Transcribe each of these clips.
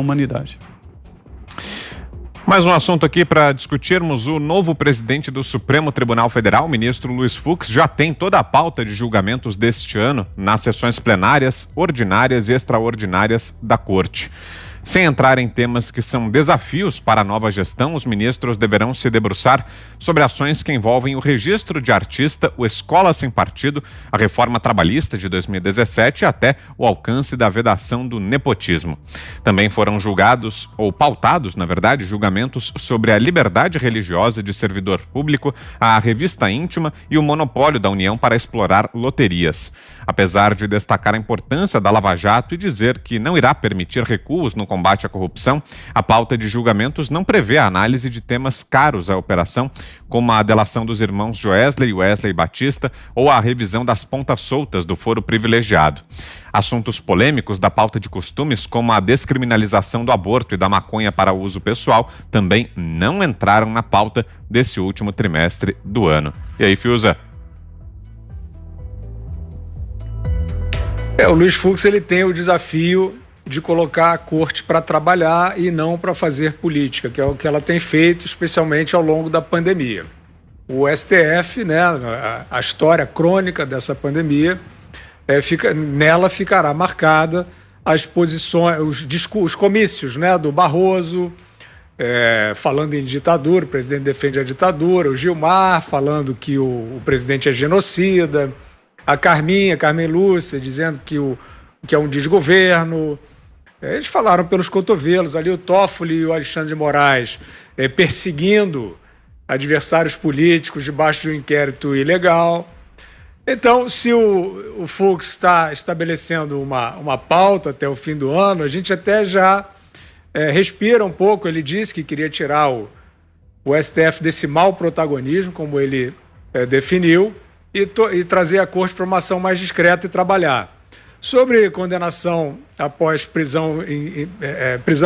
humanidade. Mais um assunto aqui para discutirmos. O novo presidente do Supremo Tribunal Federal, o ministro Luiz Fux, já tem toda a pauta de julgamentos deste ano nas sessões plenárias, ordinárias e extraordinárias da Corte. Sem entrar em temas que são desafios para a nova gestão, os ministros deverão se debruçar sobre ações que envolvem o registro de artista, o Escola Sem Partido, a reforma trabalhista de 2017 e até o alcance da vedação do nepotismo. Também foram julgados, ou pautados, na verdade, julgamentos sobre a liberdade religiosa de servidor público, a revista íntima e o monopólio da União para explorar loterias. Apesar de destacar a importância da Lava Jato e dizer que não irá permitir recuos no combate à corrupção, a pauta de julgamentos não prevê a análise de temas caros à operação, como a delação dos irmãos Joesley e Wesley Batista ou a revisão das pontas soltas do foro privilegiado. Assuntos polêmicos da pauta de costumes, como a descriminalização do aborto e da maconha para uso pessoal, também não entraram na pauta desse último trimestre do ano. E aí, Fiuza? O Luiz Fux ele tem o desafio de colocar a corte para trabalhar e não para fazer política, que é o que ela tem feito, especialmente ao longo da pandemia. O STF, né, a história crônica dessa pandemia, nela ficará marcada as posições, os comícios, né, do Barroso, falando em ditadura, o presidente defende a ditadura, o Gilmar falando que o presidente é genocida, a Carmen Lúcia dizendo que é um desgoverno. Eles falaram pelos cotovelos, ali o Toffoli e o Alexandre de Moraes perseguindo adversários políticos debaixo de um inquérito ilegal. Então, se o Fux está estabelecendo uma pauta até o fim do ano, a gente até já respira um pouco. Ele disse que queria tirar o STF desse mau protagonismo, como ele definiu, e trazer a corte para uma ação mais discreta e trabalhar. Sobre condenação após prisão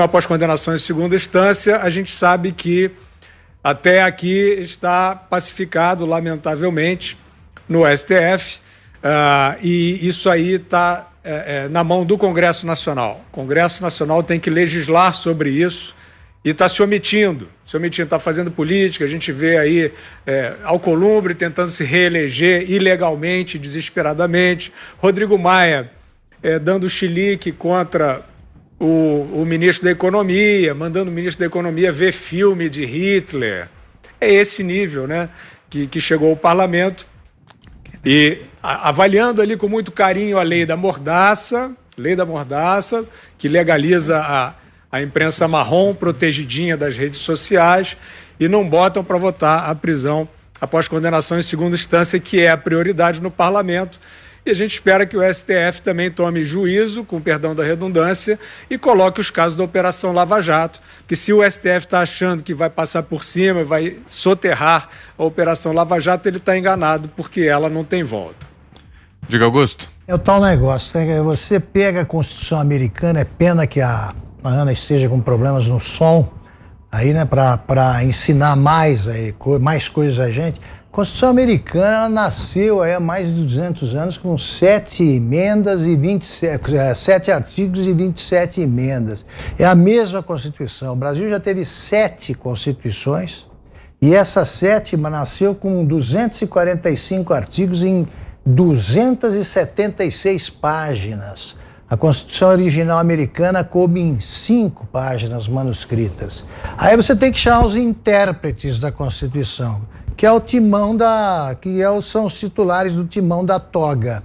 após condenação em segunda instância, a gente sabe que até aqui está pacificado, lamentavelmente, no STF, e isso aí está na mão do Congresso Nacional. O Congresso Nacional tem que legislar sobre isso e está se omitindo, está fazendo política. A gente vê aí Alcolumbre tentando se reeleger ilegalmente, desesperadamente, Rodrigo Maia dando chilique contra o ministro da Economia, mandando o ministro da Economia ver filme de Hitler. É esse nível, né, que chegou o parlamento. E avaliando ali com muito carinho a lei da mordaça, que legaliza a imprensa marrom protegidinha das redes sociais, e não botam para votar a prisão após condenação em segunda instância, que é a prioridade no parlamento. E a gente espera que o STF também tome juízo, com perdão da redundância, e coloque os casos da Operação Lava Jato, que se o STF está achando que vai passar por cima, vai soterrar a Operação Lava Jato, ele está enganado, porque ela não tem volta. Diga, Augusto. É o tal negócio, né? Você pega a Constituição americana, é pena que a Ana esteja com problemas no som, aí, né, para ensinar mais coisas a gente. A Constituição americana, ela nasceu aí há mais de 200 anos com 7 emendas e 7 artigos e 27 emendas. É a mesma Constituição. O Brasil já teve 7 Constituições e essa 7ª nasceu com 245 artigos em 276 páginas. A Constituição original americana coube em 5 páginas manuscritas. Aí você tem que chamar os intérpretes da Constituição, que é o timão são os titulares do timão da toga.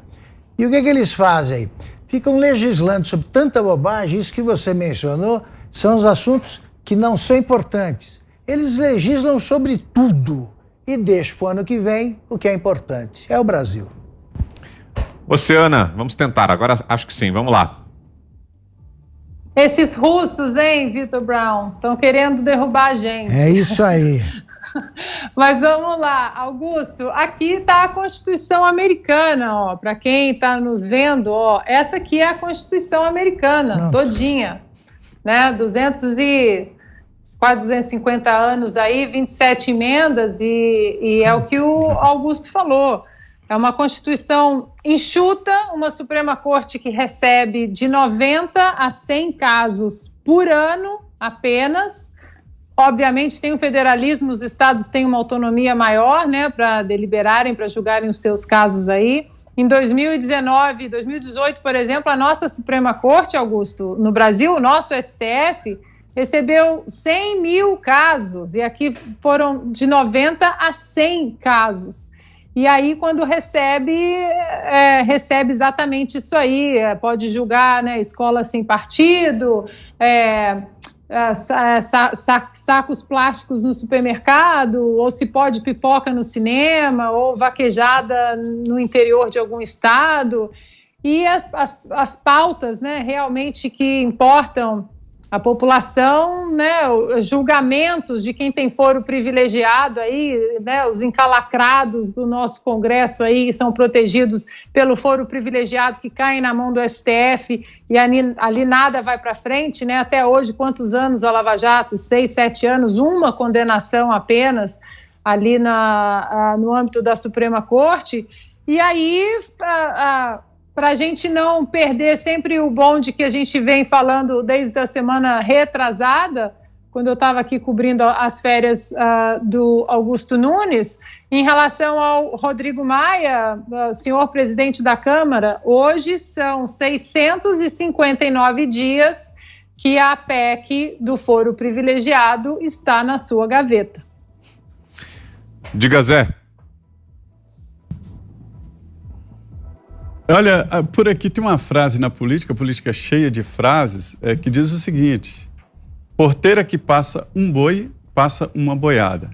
E o que eles fazem aí? Ficam legislando sobre tanta bobagem. Isso que você mencionou são os assuntos que não são importantes. Eles legislam sobre tudo e deixam para o ano que vem o que é importante. É o Brasil. Ana, vamos tentar. Agora acho que sim, vamos lá. Esses russos, hein, Vitor Brown? Estão querendo derrubar a gente. É isso aí. Mas vamos lá, Augusto, aqui está a Constituição americana, para quem está nos vendo, essa aqui é a Constituição americana, todinha, né, quase 250 anos aí, 27 emendas e é o que o Augusto falou. É uma Constituição enxuta, uma Suprema Corte que recebe de 90 a 100 casos por ano apenas. Obviamente tem o federalismo, os estados têm uma autonomia maior, né, para deliberarem, para julgarem os seus casos aí. Em 2019, 2018, por exemplo, a nossa Suprema Corte, Augusto, no Brasil, o nosso STF, recebeu 100 mil casos, e aqui foram de 90 a 100 casos. E aí, quando recebe exatamente isso aí, pode julgar, né, escola sem partido, sacos plásticos no supermercado, ou se pode pipoca no cinema, ou vaquejada no interior de algum estado. E as pautas, né, realmente que importam a população, né, julgamentos de quem tem foro privilegiado aí, né, os encalacrados do nosso Congresso aí são protegidos pelo foro privilegiado que caem na mão do STF e ali nada vai para frente, né, até hoje quantos anos a Lava Jato? 6, 7 anos, uma condenação apenas ali no âmbito da Suprema Corte. E aí para a gente não perder sempre o bonde que a gente vem falando desde a semana retrasada, quando eu estava aqui cobrindo as férias do Augusto Nunes, em relação ao Rodrigo Maia, senhor presidente da Câmara, hoje são 659 dias que a PEC do foro privilegiado está na sua gaveta. Diga, Zé. Olha, por aqui tem uma frase na política, a política cheia de frases, que diz o seguinte: porteira que passa um boi, passa uma boiada.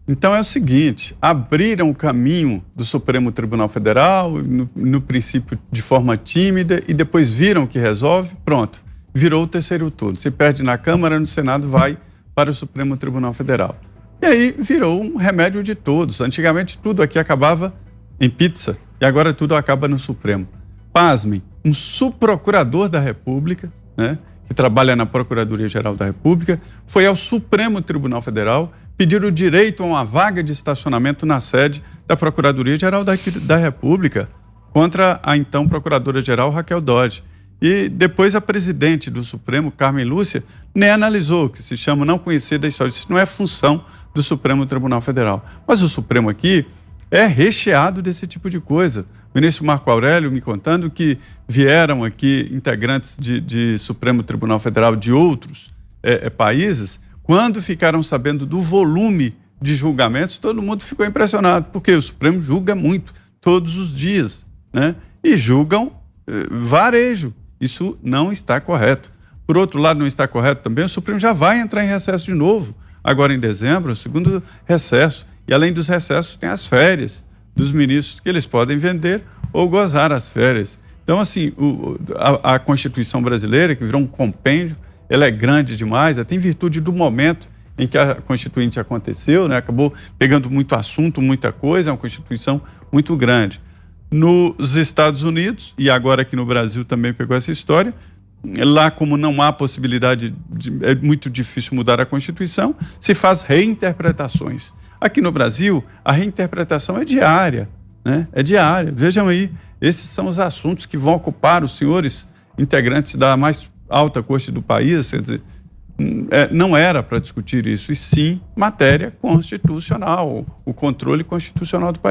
Então é o seguinte, abriram o caminho do Supremo Tribunal Federal, no princípio de forma tímida, e depois viram que resolve, pronto, virou o terceiro turno. Se perde na Câmara, no Senado, vai para o Supremo Tribunal Federal. E aí virou um remédio de todos. Antigamente tudo aqui acabava em pizza, e agora tudo acaba no Supremo. Pasmem, um subprocurador da República, né, que trabalha na Procuradoria-Geral da República, foi ao Supremo Tribunal Federal pedir o direito a uma vaga de estacionamento na sede da Procuradoria-Geral da República contra a então Procuradora-Geral Raquel Dodge. E depois a presidente do Supremo, Carmen Lúcia, nem analisou, o que se chama não conhecer da história. Isso não é função do Supremo Tribunal Federal. Mas o Supremo aqui é recheado desse tipo de coisa. O ministro Marco Aurélio me contando que vieram aqui integrantes de Supremo Tribunal Federal de outros países, quando ficaram sabendo do volume de julgamentos, todo mundo ficou impressionado, porque o Supremo julga muito, todos os dias, né? E julgam varejo. Isso não está correto. Por outro lado, não está correto também, o Supremo já vai entrar em recesso de novo, agora em dezembro, o segundo recesso. E além dos recessos, tem as férias dos ministros, que eles podem vender ou gozar as férias. Então, assim, a Constituição brasileira, que virou um compêndio, ela é grande demais, até em virtude do momento em que a Constituinte aconteceu, né? Acabou pegando muito assunto, muita coisa, é uma Constituição muito grande. Nos Estados Unidos, e agora aqui no Brasil também pegou essa história, lá como não há possibilidade, é muito difícil mudar a Constituição, se faz reinterpretações. Aqui no Brasil, a reinterpretação é diária, né? É diária. Vejam aí, esses são os assuntos que vão ocupar os senhores integrantes da mais alta corte do país. Quer dizer, não era para discutir isso, e sim matéria constitucional, o controle constitucional do país.